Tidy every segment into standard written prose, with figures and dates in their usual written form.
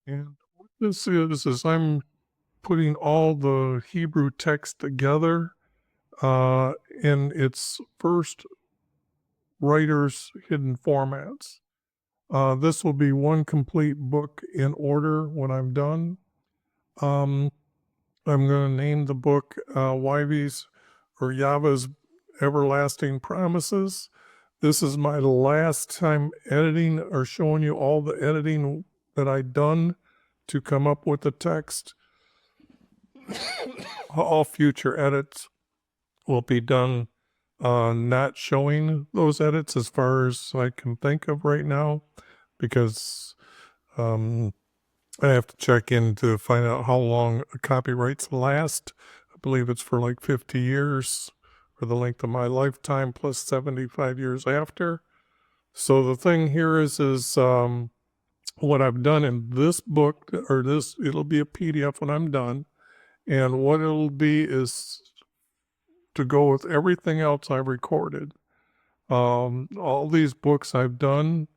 And what this is I'm putting all the Hebrew text together in its first writer's hidden formats. This will be one complete book in order when I'm done. Um, I'm going to name the book YV's or Yava's Everlasting Promises. This is my last time editing or showing you all the editing that I've done to come up with the text. All future edits will be done not showing those edits as far as I can think of right now, because I have to check in to find out how long copyrights last. I believe it's for like 50 years, for the length of my lifetime, plus 75 years after. So the thing here is what I've done in this book, or this, it'll be a PDF when I'm done. And what it'll be is to go with everything else I've recorded. All these books I've done,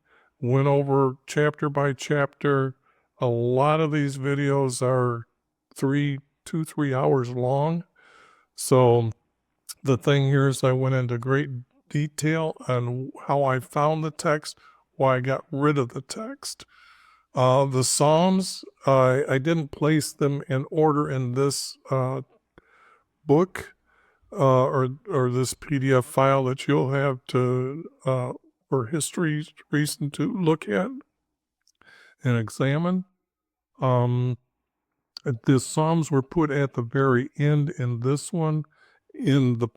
went over chapter by chapter. A lot of these videos are 3 hours long. So the thing here is I went into great detail on how I found the text, why I got rid of the text. The Psalms, I didn't place them in order in this book or this PDF file that you'll have to for history reason to look at and examine. The Psalms were put at the very end in this one, in the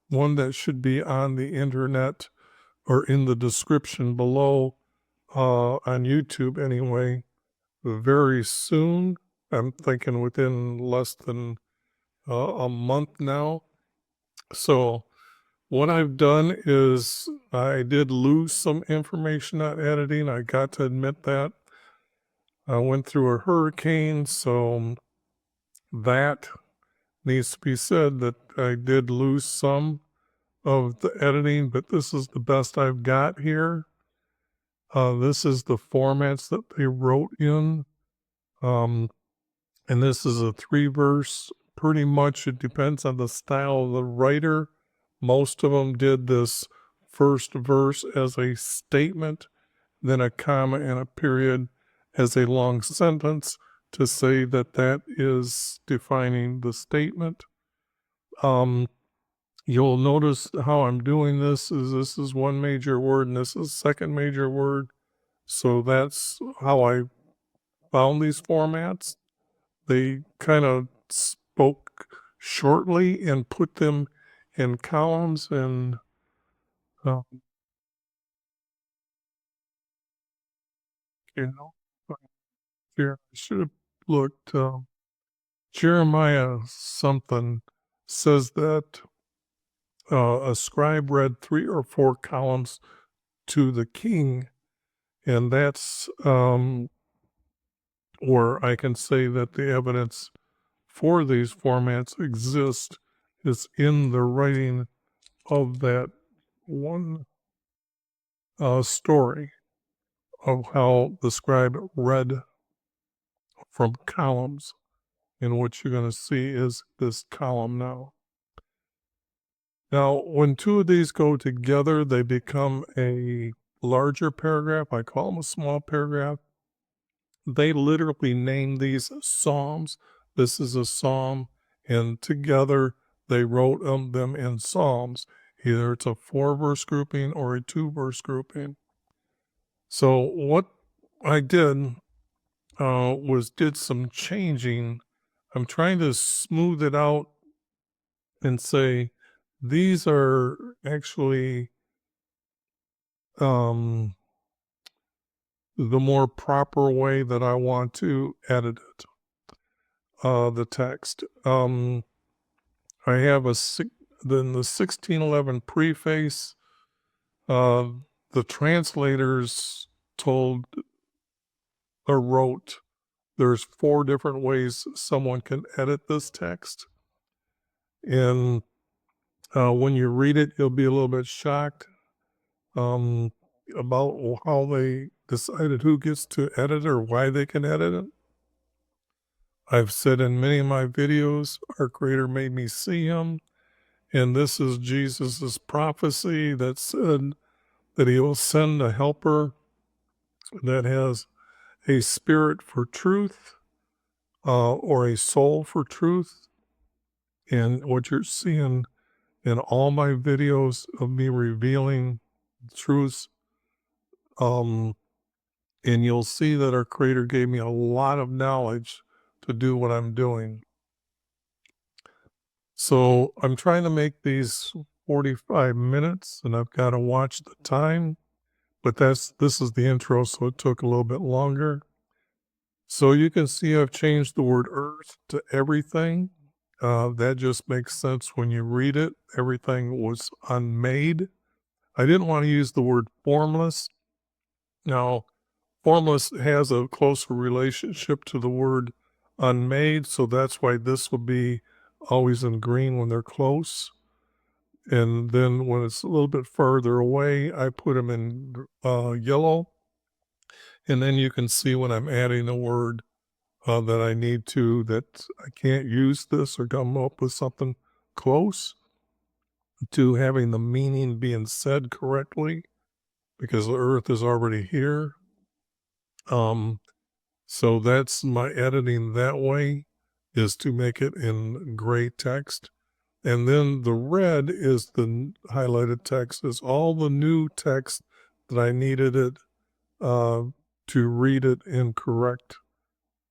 one that should be on the internet or in the description below on YouTube anyway. Very soon, I'm thinking within less than a month now. So what I've done is I did lose some information on editing. I got to admit that. I went through a hurricane, so that needs to be said that I did lose some of the editing, but this is the best I've got here. This is the formats that they wrote in. And this is a 3-verse. Pretty much it depends on the style of the writer. Most of them did this first verse as a statement, then a comma and a period as a long sentence to say that that is defining the statement. You'll notice how I'm doing this is one major word and this is second major word. So that's how I found these formats. They kind of spoke shortly and put them in columns and uh, you know, here I should have looked. Jeremiah something says that a scribe read 3 or 4 columns to the king, and that's where I can say that the evidence for these formats exist is in the writing of that one story of how the scribe read from columns. And what you're going to see is this column now. Now, when two of these go together, they become a larger paragraph. I call them a small paragraph. They literally name these psalms. This is a psalm, and together they wrote them in psalms. Either it's a 4-verse grouping or a 2-verse grouping. So what I did was did some changing. I'm trying to smooth it out and say these are actually the more proper way that I want to edit it, the text. I have then the 1611 preface. The translators told or wrote there's 4 different ways someone can edit this text. And when you read it, you'll be a little bit shocked. um, about how they decided who gets to edit or why they can edit it. I've said in many of my videos, our Creator made me see Him, and this is Jesus's prophecy that said that He will send a helper that has a spirit for truth, or a soul for truth. And what you're seeing in all my videos of me revealing truths, um, and you'll see that our Creator gave me a lot of knowledge to do what I'm doing. So I'm trying to make these 45 minutes, and I've got to watch the time, but this is the intro, so it took a little bit longer. So you can see I've changed the word earth to everything. That just makes sense when you read it. Everything was unmade. I didn't want to use the word formless. Now, formless has a closer relationship to the word unmade, so that's why this will be always in green when they're close. And then when it's a little bit further away, I put them in yellow. And then you can see when I'm adding a word that I need to, that I can't use this or come up with something close to having the meaning being said correctly, because the earth is already here. So that's my editing that way, is to make it in gray text. And then the red is the highlighted text, is all the new text that I needed it to read it in correct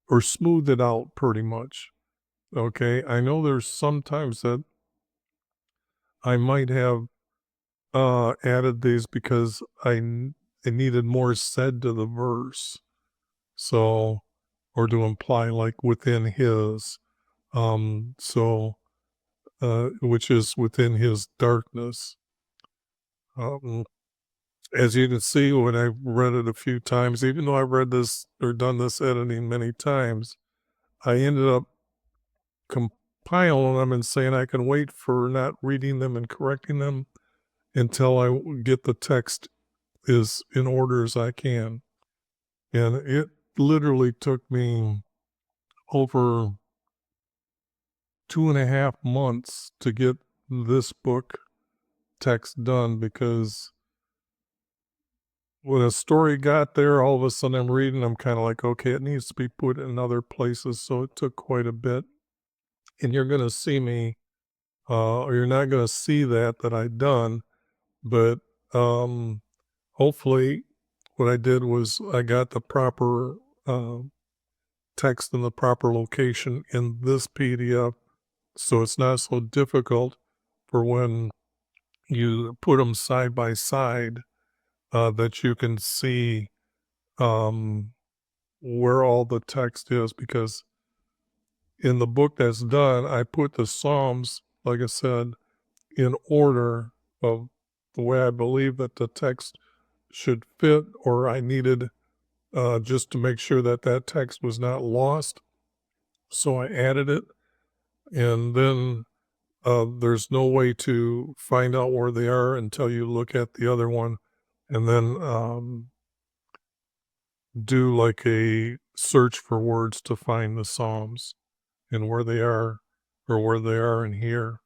or smooth it out pretty much. Okay, I know there's sometimes that I might have added these because I needed more said to the verse. So, or to imply like within his, which is within his darkness. As you can see, when I've read it a few times, even though I've read this or done this editing many times, I ended up compiling them and saying I can wait for not reading them and correcting them until I get the text as in order as I can. And it literally took me over 2.5 months to get this book text done, because when a story got there, all of a sudden I'm reading, I'm kind of like, okay, it needs to be put in other places. So it took quite a bit. And you're going to see me, or you're not going to see that I done, but hopefully what I did was I got the proper text in the proper location in this PDF. So it's not so difficult for when you put them side by side, that you can see where all the text is, because in the book that's done, I put the Psalms, like I said, in order of the way I believe that the text should fit, or I needed just to make sure that that text was not lost. So I added it, and then there's no way to find out where they are until you look at the other one, and then do like a search for words to find the Psalms and where they are, or where they are in here.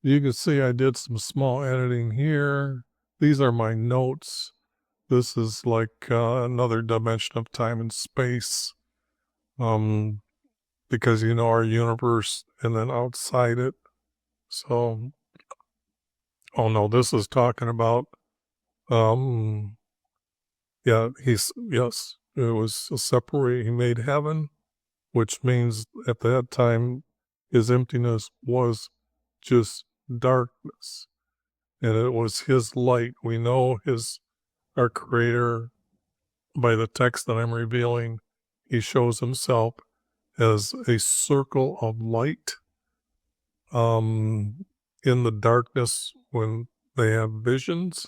You can see I did some small editing here. These are my notes. This is like another dimension of time and space, because you know our universe and then outside it. So, oh no, this is talking about, yeah, yes, it was a separate, he made heaven, which means at that time his emptiness was just darkness, and it was his light. We know our Creator, by the text that I'm revealing, he shows himself as a circle of light in the darkness when they have visions,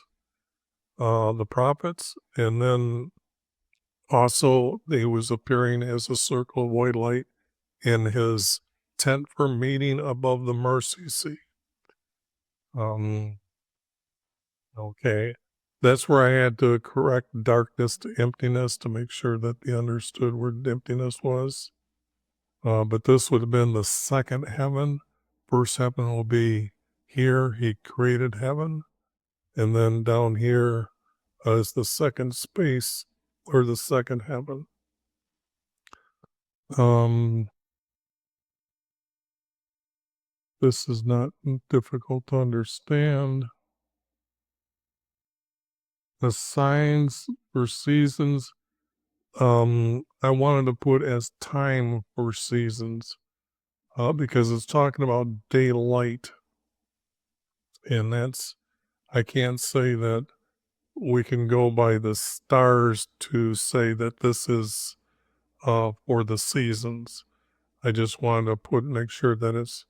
the prophets, and then also he was appearing as a circle of white light in his tent for meeting above the mercy seat. Okay. That's where I had to correct darkness to emptiness to make sure that they understood where emptiness was. But this would have been the second heaven. First heaven will be here. He created heaven. And then down here is the second space or the second heaven. Um, this is not difficult to understand. The signs for seasons, I wanted to put as time for seasons because it's talking about daylight. And I can't say that we can go by the stars to say that this is for the seasons. I just wanted to make sure that it's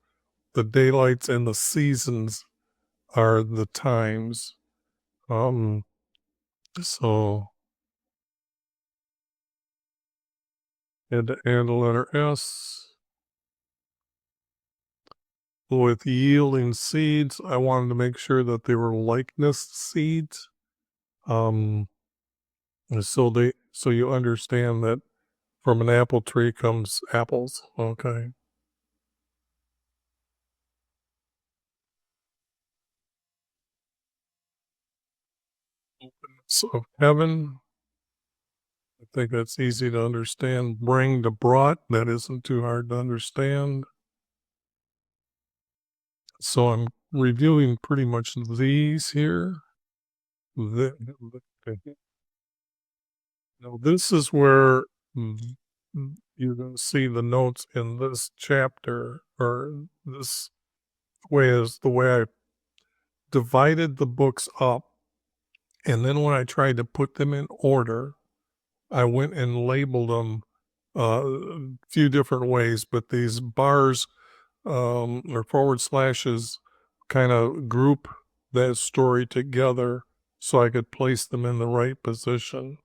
the daylights and the seasons are the times. Um, so had to add a letter S. With yielding seeds, I wanted to make sure that they were likeness seeds. Um, so you understand that from an apple tree comes apples. Okay. Openness of heaven. I think that's easy to understand. Bring to brought. That isn't too hard to understand. So I'm reviewing pretty much these here. The, now this is where you're going to see the notes in this chapter, or this way is the way I divided the books up. And then when I tried to put them in order, I went and labeled them a few different ways, but these bars or forward slashes kind of group that story together so I could place them in the right position.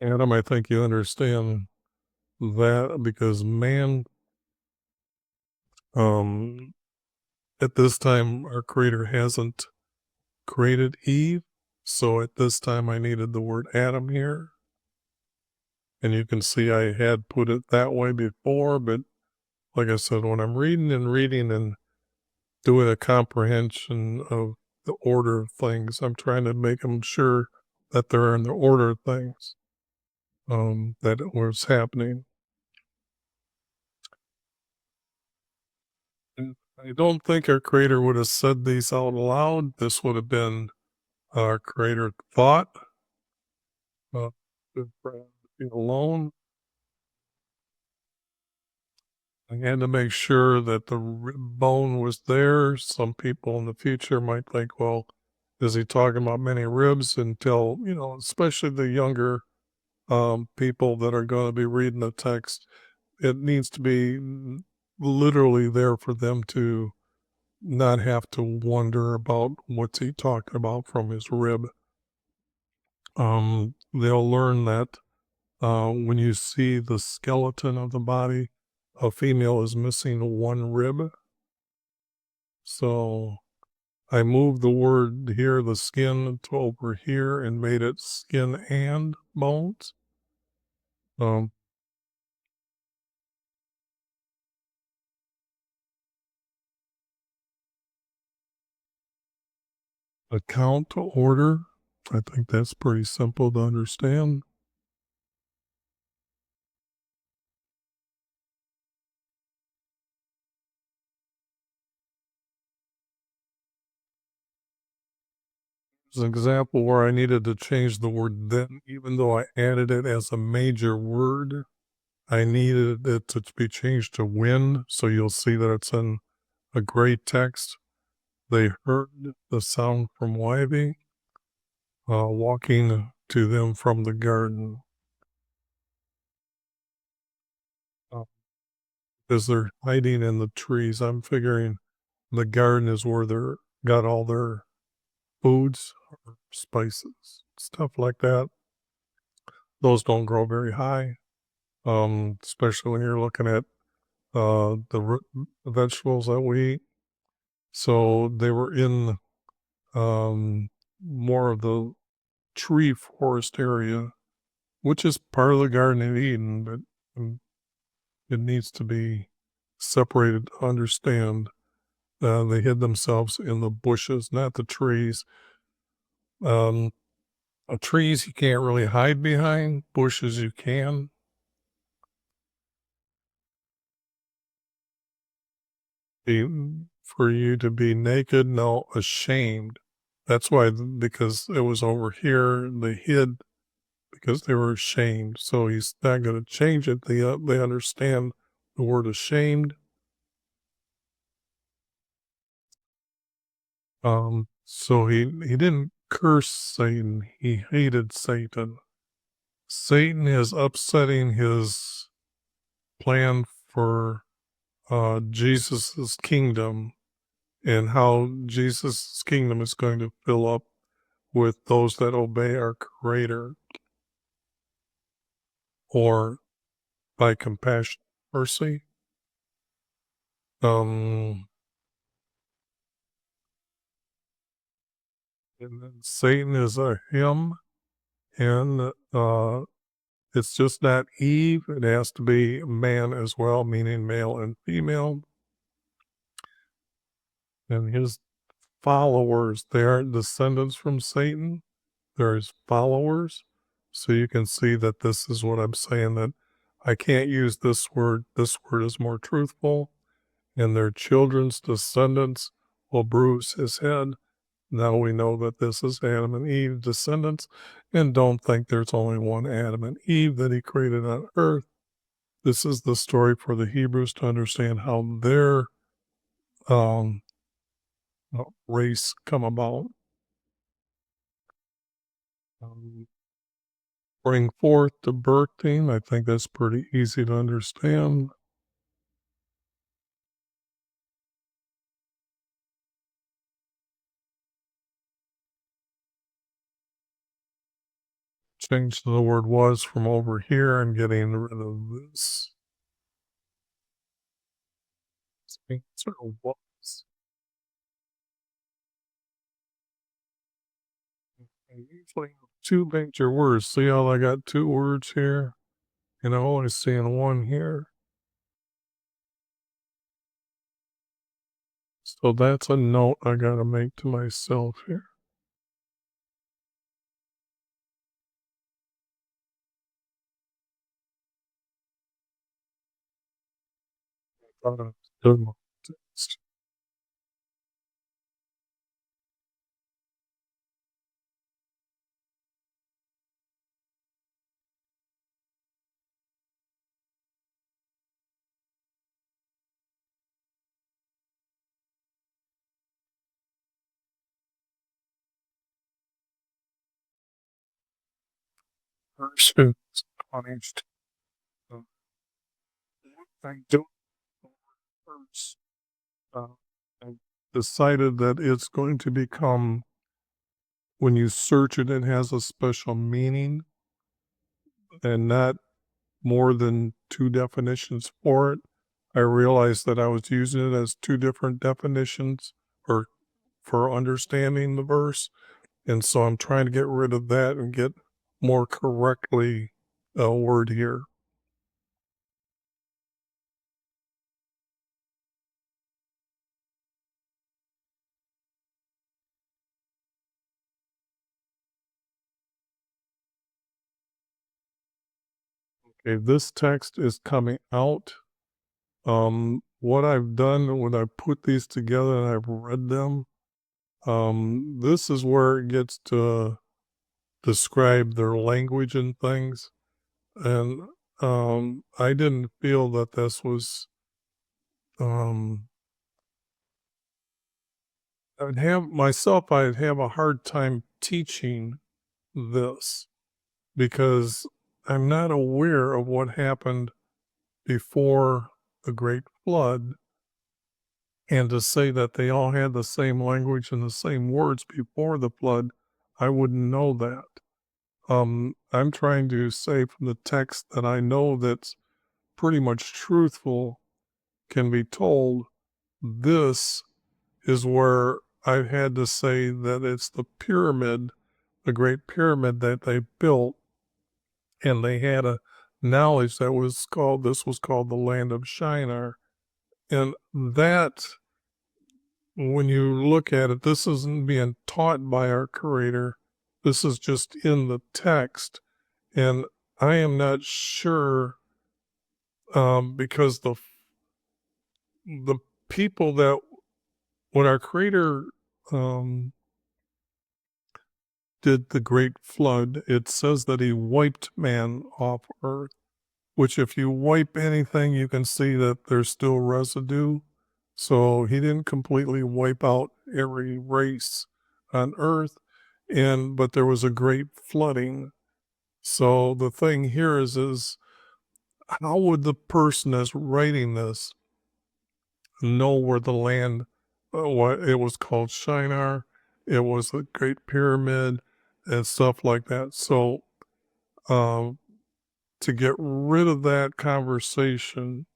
Adam, I think you understand that because man, um, at this time, our creator hasn't created Eve. So at this time, I needed the word Adam here. And you can see I had put it that way before, but like I said, when I'm reading and doing a comprehension of the order of things, I'm trying to make them sure that they're in the order of things that was happening. And I don't think our creator would have said these out loud. This would have been our creator thought. Uh, be alone. I had to make sure that the rib bone was there. Some people in the future might think, well, is he talking about many ribs? Until, especially the younger people that are going to be reading the text, it needs to be literally there for them to not have to wonder about what's he talking about from his rib. They'll learn that when you see the skeleton of the body, a female is missing one rib. So I moved the word here, the skin, to over here and made it skin and bones. Um, account to order. I think that's pretty simple to understand. There's an example where I needed to change the word then, even though I added it as a major word. I needed it to be changed to when, so you'll see that it's in a gray text. They heard the sound from Wivey, walking to them from the garden. As they're hiding in the trees, I'm figuring the garden is where they're got all their foods, or spices, stuff like that. Those don't grow very high, especially when you're looking at the vegetables that we eat. So they were in um, more of the tree forest area, which is part of the Garden of Eden, but um, it needs to be separated to understand. They hid themselves in the bushes, not the trees. Um, Trees you can't really hide behind, bushes you can. Be, for you to be naked, no, ashamed. That's why, because it was over here, they hid because they were ashamed. So he's not going to change it. They understand the word ashamed. So he didn't curse Satan. He hated Satan. Satan is upsetting his plan for Jesus's kingdom and how Jesus' kingdom is going to fill up with those that obey our Creator, or by compassion, mercy. Um, and then Satan is a him, and it's just not Eve. It has to be man as well, meaning male and female. And his followers, they aren't descendants from Satan, they're his followers. So you can see that this is what I'm saying, that I can't use this word. This word is more truthful, and their children's descendants will bruise his head. Now we know that this is Adam and Eve descendants, and don't think there's only one Adam and Eve that he created on earth. This is the story for the Hebrews to understand how their um, race come about. Um, Bring forth the birthing, I think that's pretty easy to understand. Change the word was from over here. I'm getting rid of this. Answer was. I usually have two major words. See how I got two words here? And I'm only seeing one here. So that's a note I gotta make to myself here. Thought I was doing my text. Person is punished. Uh, I don't first. I decided that it's going to become, when you search it, it has a special meaning and not more than two definitions for it. I realized that I was using it as two different definitions or for understanding the verse. And so I'm trying to get rid of that and get more correctly a word here. Okay, this text is coming out. What I've done when I put these together and I've read them, this is where it gets to describe their language and things. And I didn't feel that this was, um, I'd have a hard time teaching this because I'm not aware of what happened before the Great Flood. And to say that they all had the same language and the same words before the flood, I wouldn't know that. I'm trying to say from the text that I know that's pretty much truthful, can be told, this is where I've had to say that it's the pyramid, the Great Pyramid that they built, and they had a knowledge that was called, this was called the land of Shinar. And that, when you look at it, this isn't being taught by our Creator. This is just in the text. And I am not sure, because the people that, when our Creator um, did the great flood, it says that he wiped man off earth, which if you wipe anything, you can see that there's still residue. So he didn't completely wipe out every race on earth, but there was a great flooding. So the thing here is how would the person that's writing this know where the land, what it was called Shinar, it was the Great Pyramid, and stuff like that. So um, to get rid of that conversation,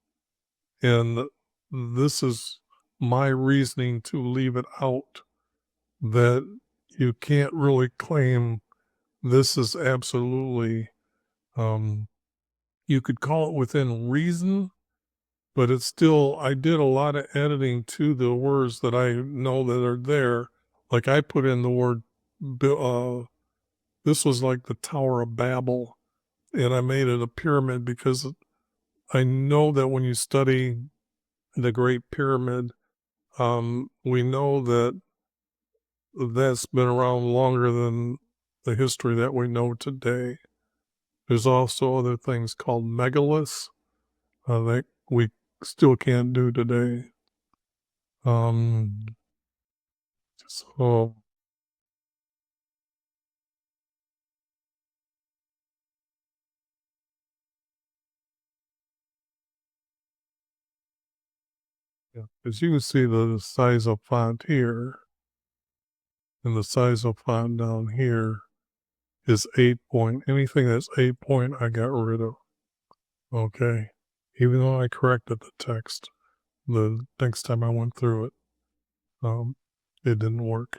and this is my reasoning to leave it out, that you can't really claim this is absolutely, um, you could call it within reason, but it's still, I did a lot of editing to the words that I know that are there. Like I put in the word, this was like the Tower of Babel, and I made it a pyramid because I know that when you study the Great Pyramid, we know that that's been around longer than the history that we know today. There's also other things called megaliths that we still can't do today. Um, so yeah, as you can see, the size of font here and the size of font down here is 8 point. Anything that's 8 point, I got rid of. Okay, even though I corrected the text the next time I went through it, um, it didn't work.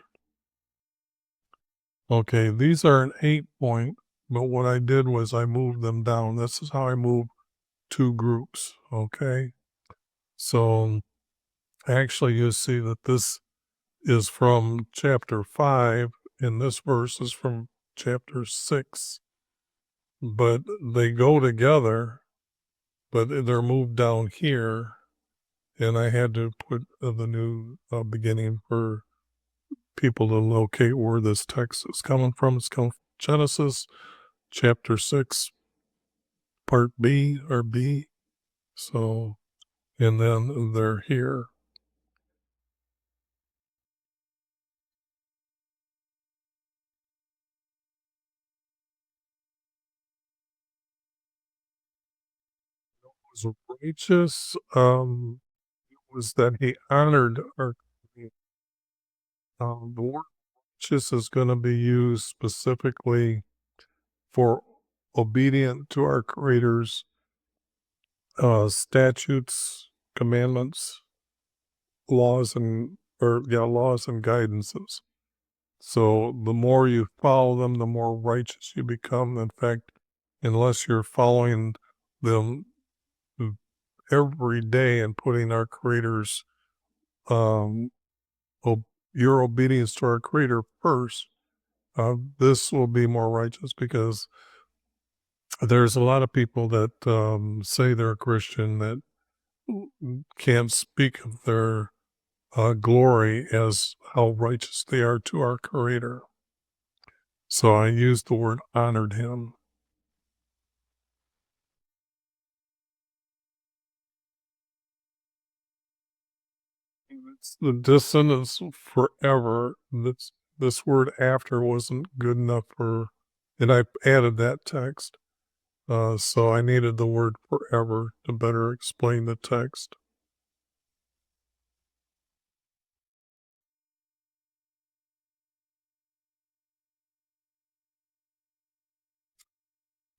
Okay, these are an 8 point, but what I did was I moved them down. This is how I move two groups. Okay, so actually you see that this is from chapter 5, and this verse is from chapter 6, but they go together, but they're moved down here, and I had to put the new beginning for people to locate where this text is coming from. It's coming from Genesis chapter 6, part B or B. So, and then they're here. Was righteous, was that he honored our community. The word righteous is going to be used specifically for obedient to our Creator's statutes, commandments, laws, laws and guidances. So the more you follow them, the more righteous you become. In fact, unless you're following them every day and putting our Creator's um, your obedience to our Creator first, this will be more righteous, because there's a lot of people that say they're a Christian that can't speak of their glory as how righteous they are to our Creator. So I used the word honored him. It's the descendants forever. This word after wasn't good enough for, and I added that text. So I needed the word forever to better explain the text.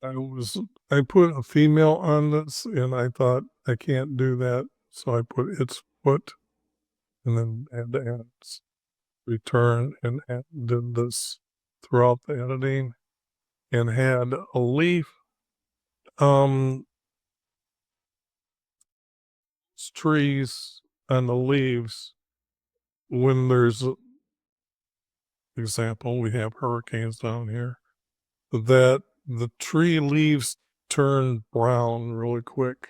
I was I put a female on this, and I thought I can't do that So I put its foot and then add the ants, return, and did this throughout the editing and had a leaf. Um, trees and the leaves, when there's, example, we have hurricanes down here, that the tree leaves turn brown really quick.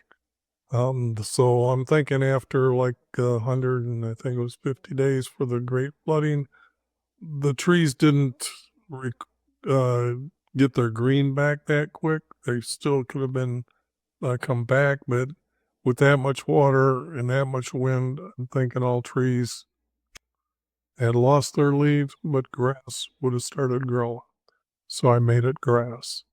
So I'm thinking after like 100 and I think it was 50 days for the great flooding, the trees didn't rec- uh, get their green back that quick. They still could have been come back, but with that much water and that much wind, I'm thinking all trees had lost their leaves, but grass would have started growing. So I made it grass.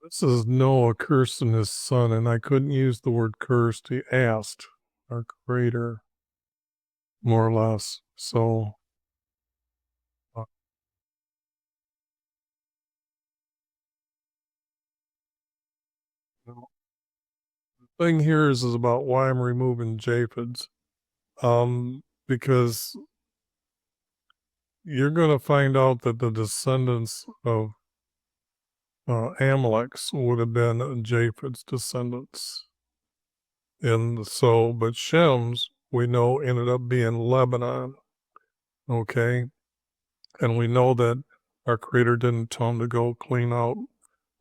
This is Noah cursing his son, and I couldn't use the word cursed. He asked our creator, more or less. So uh, the thing here is about why I'm removing Japheth's. Because you're going to find out that the descendants of Amalek's would have been Japheth's descendants. And so, but Shem's, we know, ended up being Lebanon. Okay. And we know that our Creator didn't tell him to go clean out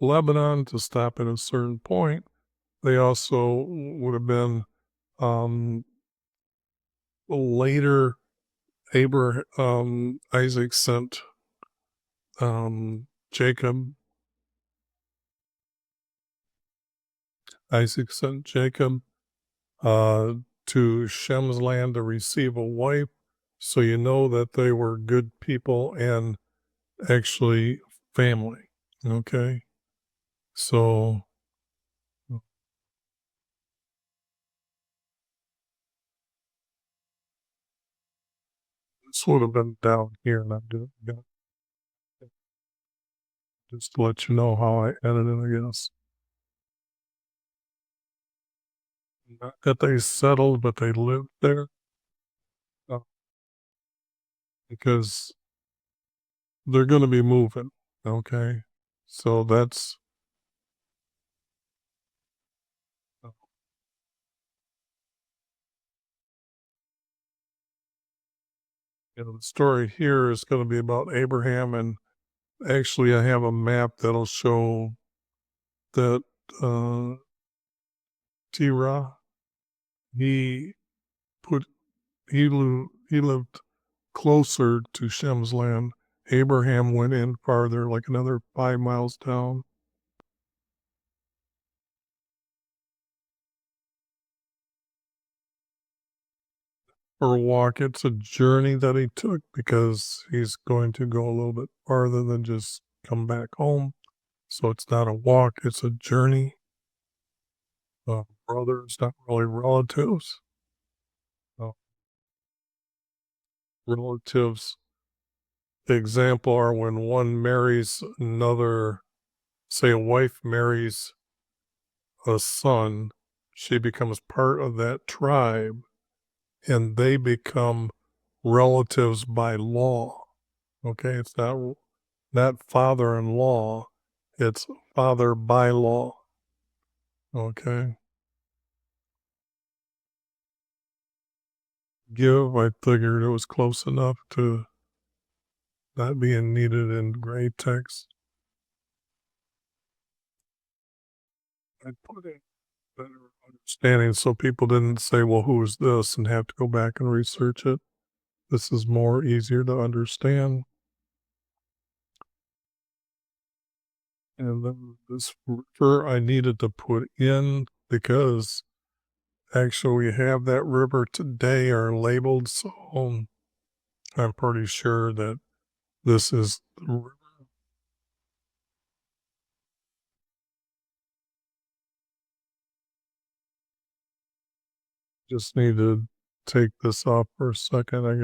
Lebanon to stop at a certain point. They also would have been later. Isaac sent Jacob. Isaac sent Jacob uh, to Shem's land to receive a wife. So you know that they were good people and actually family. Okay. So this would have been down here, and I'm doing just to let you know how I edited, I guess. Not that they settled, but they lived there uh, because they're going to be moving. Okay. So that's, uh, the story here is going to be about Abraham. And actually, I have a map that'll show that Terah, he put, he lived closer to Shem's land. Abraham went in farther, like another 5 miles down. For a walk, it's a journey that he took because he's going to go a little bit farther than just come back home. So it's not a walk, it's a journey. Brothers, not really relatives. Uh, relatives, example, are when one marries another, say a wife marries a son, she becomes part of that tribe and they become relatives by law. Okay, it's not father-in-law, it's father by law. Okay, give, I figured it was close enough to not being needed in gray text. I put in better understanding so people didn't say, well, who is this, and have to go back and research it. This is more easier to understand. And then this river I needed to put in because actually we have that river today are labeled. So I'm pretty sure that this is the river. Just need to take this off for a second. I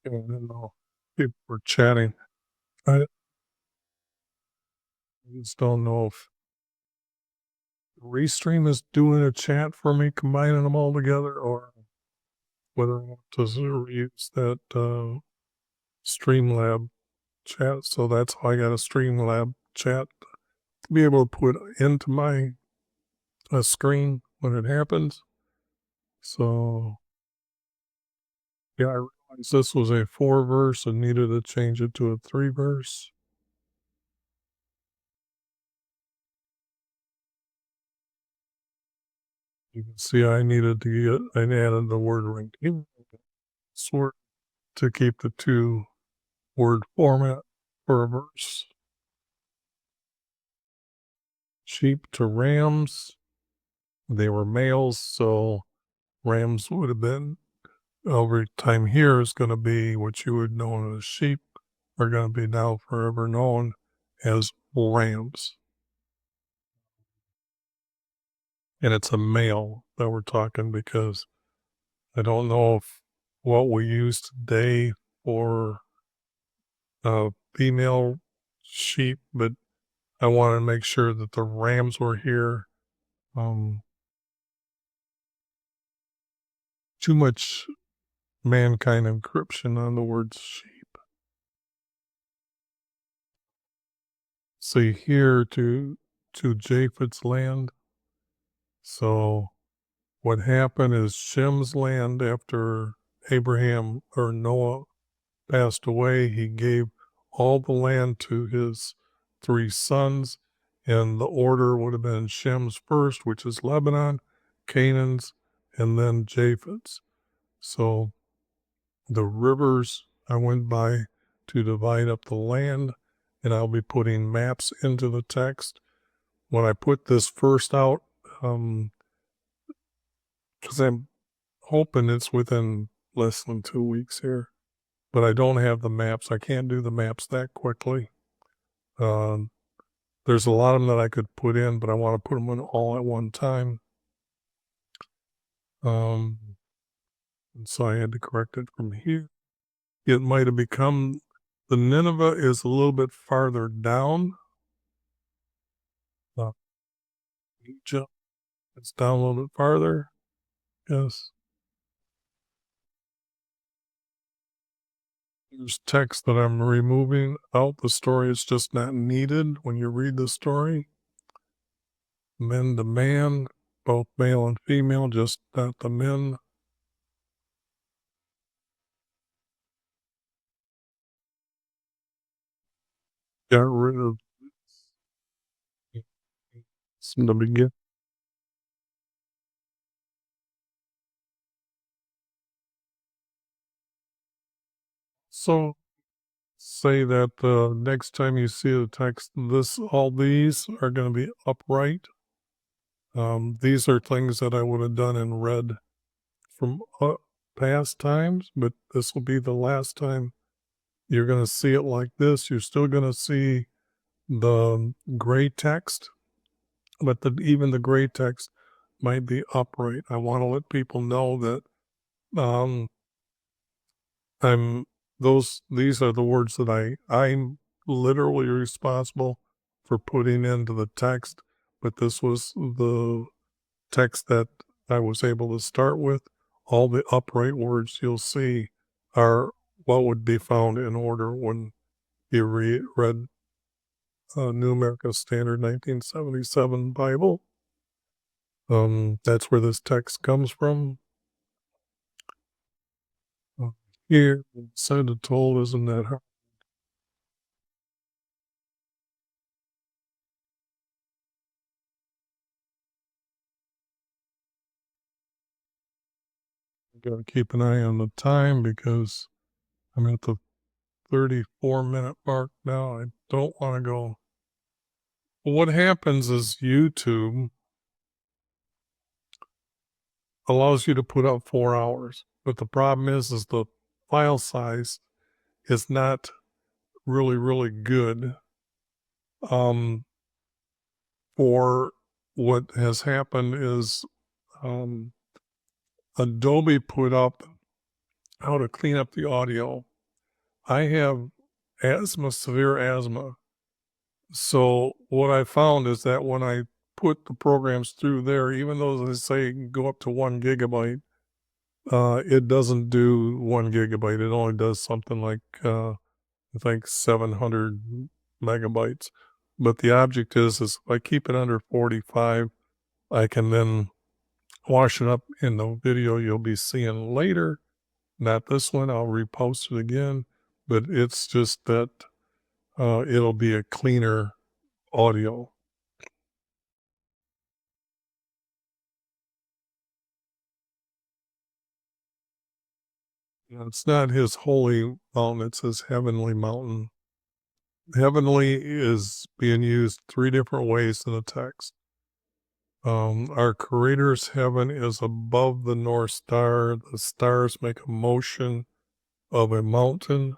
don't know. People were chatting. I just don't know if Restream is doing a chat for me, combining them all together, or whether I want to use that Streamlab chat. So that's how I got a Streamlab chat to be able to put into my screen when it happens. So yeah, I realized this was a 4-verse and needed to change it to a 3-verse. You can see I needed to get, I added the word ring sort to keep the 2-word format for a verse. Sheep to rams, they were males, so rams would have been, over time here is going to be what you would know as sheep, are going to be now forever known as rams. And it's a male that we're talking because I don't know if what we use today for female sheep, but I want to make sure that the rams were here. Too much mankind encryption on the word sheep. See here to Japheth's land. So what happened is Shem's land, after Abraham or Noah passed away, he gave all the land to his 3 sons, and the order would have been Shem's first, which is Lebanon, Canaan's, and then Japheth's. So the rivers I went by to divide up the land, and I'll be putting maps into the text. When I put this first out, because I'm hoping it's within less than 2 weeks here, but I don't have the maps. I can't do the maps that quickly. There's a lot of them that I could put in, but I want to put them in all at one time. And so I had to correct it from here. It might have become, the Nineveh is a little bit farther down. Egypt is down a little bit farther. Yes. There's text that I'm removing out. The story is just not needed when you read the story. Men to man, both male and female, just not the men. Got rid of in the beginning. So say that next time you see the text, all these are going to be upright. These are things that I would have done in red from past times, but this will be the last time you're going to see it like this. You're still going to see the gray text, but even the gray text might be upright. I want to let people know that um, I'm these are the words that I'm literally responsible for putting into the text, but this was the text that I was able to start with. All the upright words you'll see are what would be found in order when you read New American Standard 1977 Bible. That's where this text comes from. Here, said and told, isn't that hard? Gotta keep an eye on the time because I'm at the 34-minute mark now. I don't want to go. Well, what happens is YouTube allows you to put up 4 hours, but the problem is the file size is not really, really good for what has happened is um, Adobe put up how to clean up the audio. I have asthma, severe asthma. So what I found is that when I put the programs through there, even though they say it can go up to 1 gigabyte, it doesn't do 1 gigabyte. It only does something like I think 700 megabytes. But the object is if I keep it under 45, I can then wash it up in the video you'll be seeing later. Not this one. I'll repost it again. But it's just that it'll be a cleaner audio. It's not his holy mountain, it's his heavenly mountain. Heavenly is being used three different ways in the text. Our Creator's heaven is above the North Star. The stars make a motion of a mountain.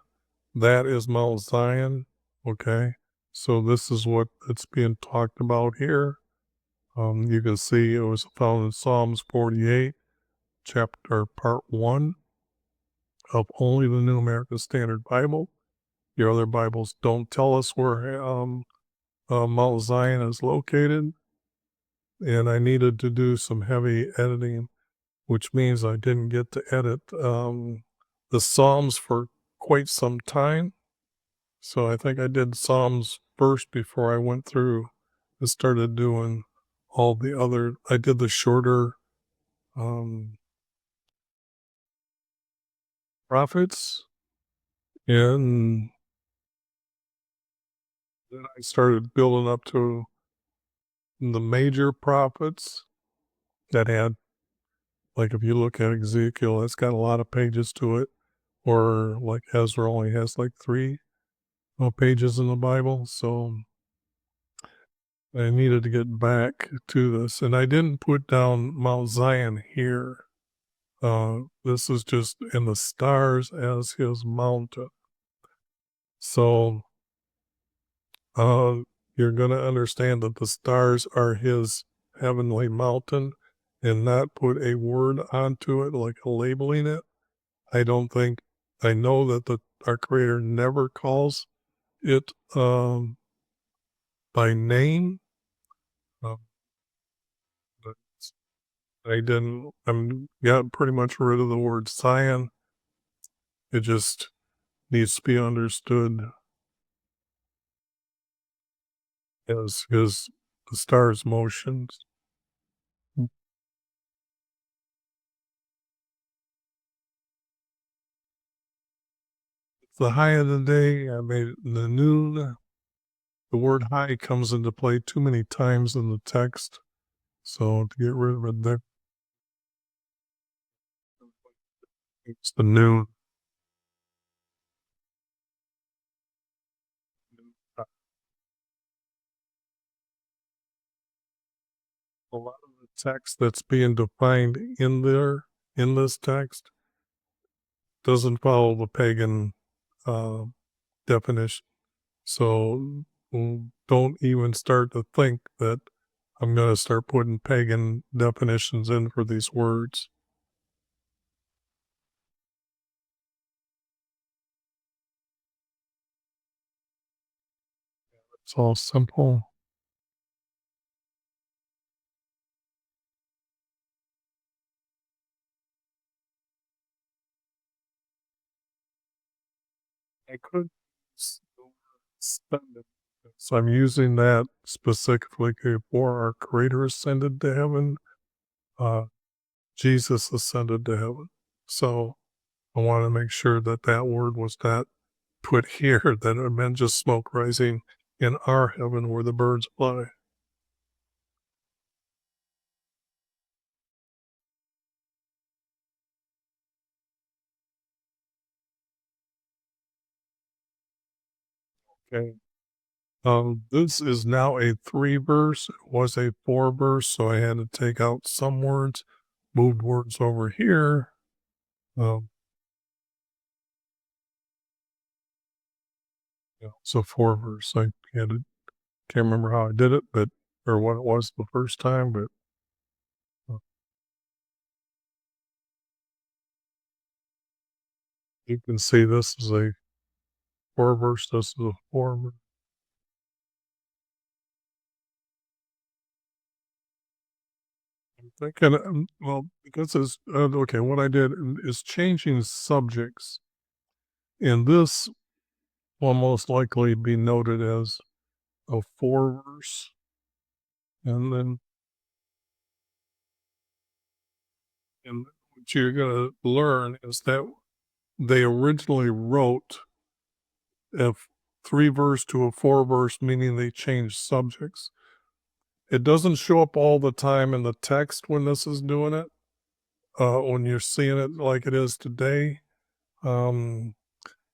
That is Mount Zion. Okay. So this is what it's being talked about here. You can see it was found in Psalms 48, chapter part 1 of only the New American Standard Bible. Your other Bibles don't tell us where Mount Zion is located. And I needed to do some heavy editing, which means I didn't get to edit the Psalms for quite some time. So I think I did Psalms first before I went through and started doing all the other. I did the shorter um, prophets, and then I started building up to the major prophets that had, like if you look at Ezekiel, it's got a lot of pages to it, or like Ezra only has like 3 pages in the Bible. So I needed to get back to this, and I didn't put down Mount Zion here. This is just in the stars as his mountain. So uh, you're going to understand that the stars are his heavenly mountain and not put a word onto it, like labeling it. I don't think, I know that our Creator never calls it by name. Uh, but I didn't, I'm got pretty much rid of the word Zion. It just needs to be understood as the star's motions. The high of the day, I made it in the noon. The word high comes into play too many times in the text. So to get rid of it, there, it's the noon. A lot of the text that's being defined in there, in this text, doesn't follow the pagan uh, definition. So don't even start to think that I'm going to start putting pagan definitions in for these words. It's all simple. I could spend it. So I'm using that specifically for our Creator ascended to heaven. Jesus ascended to heaven. So I want to make sure that that word was not put here, that it meant just smoke rising in our heaven where the birds fly. Okay. This is now a 3 verse. It was a 4 verse, so I had to take out some words, moved words over here. Um, so 4 verse. I had to, can't remember how I did it, but or what it was the first time, but uh, you can see this is a 4 verse, this is a 4 verse. I'm thinking, well, because it's, okay, what I did is changing subjects, and this will most likely be noted as a 4 verse, and then and what you're gonna learn is that they originally wrote a 3 verse to a 4 verse, meaning they changed subjects. It doesn't show up all the time in the text when this is doing it, when you're seeing it like it is today. Um,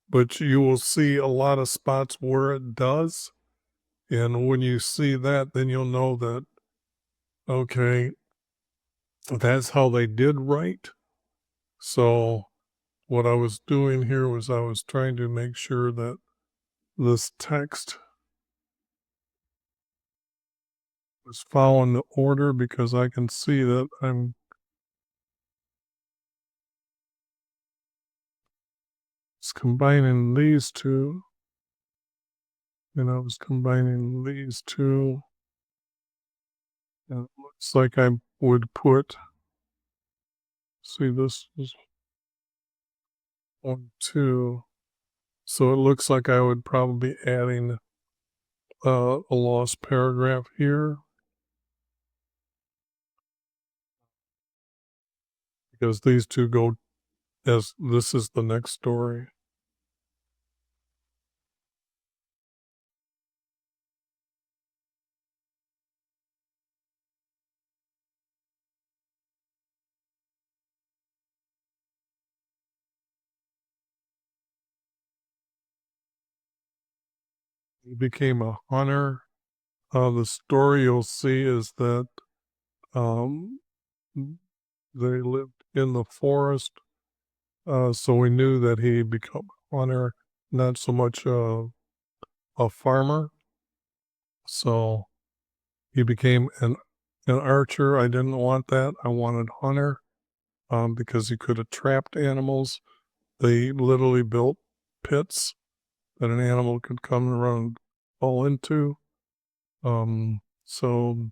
but you will see a lot of spots where it does. And when you see that, then you'll know that, okay, that's how they did write. So what I was doing here was I was trying to make sure that this text was following the order, because I can see that I'm combining these two, and I was combining these two, and it looks like I would put, see, this is 1, 2, so it looks like I would probably be adding a lost paragraph here, because these two go as this is the next story. He became a hunter. The story you'll see is that um, they lived in the forest, so we knew that he became a hunter, not so much a farmer. So he became an archer. I didn't want that. I wanted hunter, because he could have trapped animals. They literally built pits that an animal could come and run and fall into. So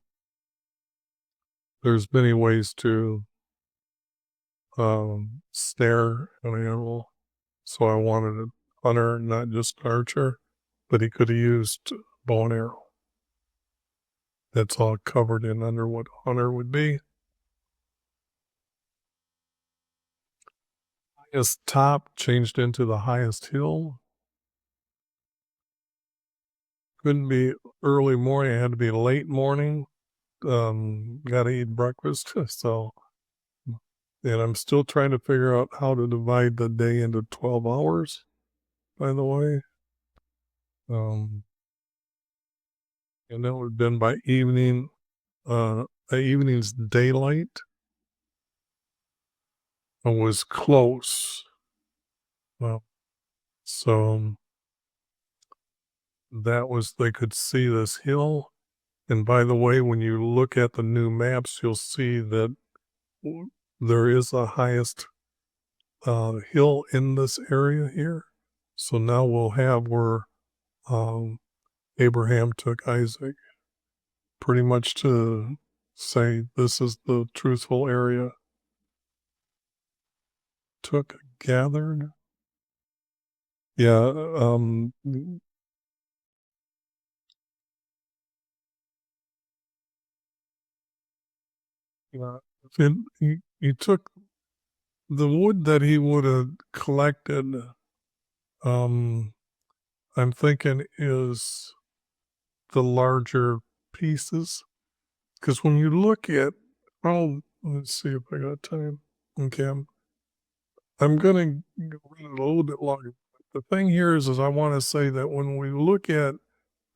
there's many ways to snare an animal. So I wanted a hunter, not just archer, but he could have used bow and arrow. That's all covered in under what hunter would be. Highest top changed into the highest hill. Couldn't be early morning, it had to be late morning. Gotta eat breakfast. So, and I'm still trying to figure out how to divide the day into 12 hours, by the way. And that would have been by evening, the evening's daylight was close. Well, so that was, they could see this hill. And by the way, when you look at the new maps, you'll see that there is a highest hill in this area here. So now we'll have where um, Abraham took Isaac, pretty much to say this is the truthful area. Took, gathered. Yeah, yeah. He took the wood that he would have collected. Um, I'm thinking is the larger pieces, because when you look at, oh, let's see if I got time. Okay, I'm gonna run it a little bit longer. The thing here is I want to say that when we look at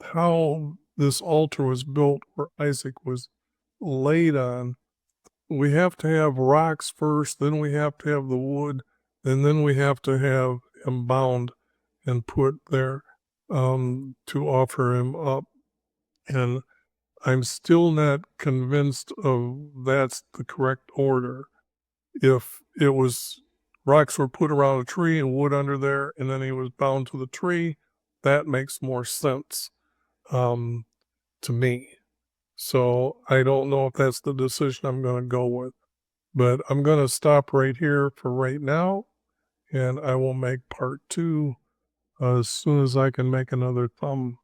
how this altar was built, where Isaac was laid on, we have to have rocks first, then we have to have the wood, and then we have to have him bound and put there to offer him up. And I'm still not convinced of that's the correct order. If it was rocks were put around a tree and wood under there, and then he was bound to the tree, that makes more sense um, to me. So I don't know if that's the decision I'm going to go with, but I'm going to stop right here for right now, and I will make part two as soon as I can make another thumb.